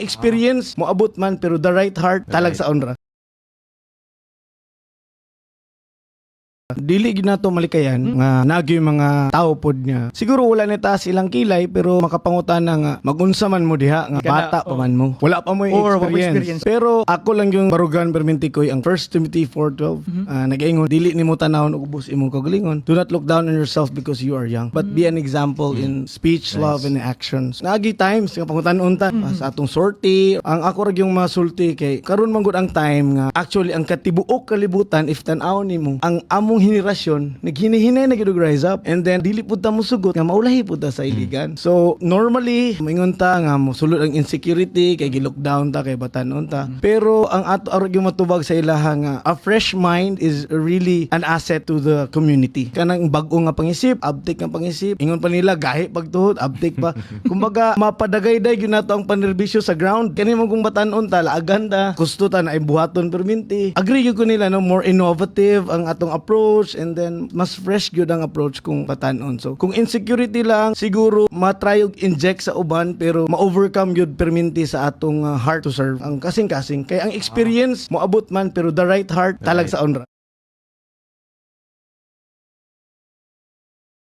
experience moabot man pero the right heart talag sa onra. Dili gid nato malikayan nga nagyoy mga tao pod niya. Siguro wala ni ta silang kilay pero makapangutana nga magunsa man mo diha nga bata pa man mo. Wala pa mo experience. Pero ako lang yung barugan permintikoy ang 1 Timothy 4:12. Nag-ingon dili nimo tanawon ug ubos imong kagalingon. Do not look down on yourself because you are young, but be an example in speech, love, and actions. Naagi times nga pangutan-on ta sa atong sortie. Ang ako ra yung masulti kay karon man gud ang time nga actually ang katibuok kalibutan if tan-aw nimo ang among henerasyon naghinihinay na gid rise up and then dili pud ta mo sugot nga maulahi pud ta sa iligan. So normally moingon ta nga mosulod ang insecurity kay gi-lockdown ta kay batanon ta. Pero ang ato arog yung matubag sa ilaha nga a fresh mind is really an asset to the community. Kanang bag-o nga pangisip, uptake nga pangisip. Ingon pa nila gahi pagtuhod, uptake pa. Kumbaga mapadagay-day gyud nato ang panerbisyo sa ground. Kani mo kung batanon ta laagan ta, gusto ta na buhaton perminti. Agree gyud ko nila no more innovative ang atong approach and then mas fresh gyud ang approach kung patanon. So kung insecurity lang siguro matry og inject sa uban pero ma-overcome gyud perminti sa atong heart to serve. Ang kasing-kasing kay ang experience moabot man pero the right heart talag sa onra.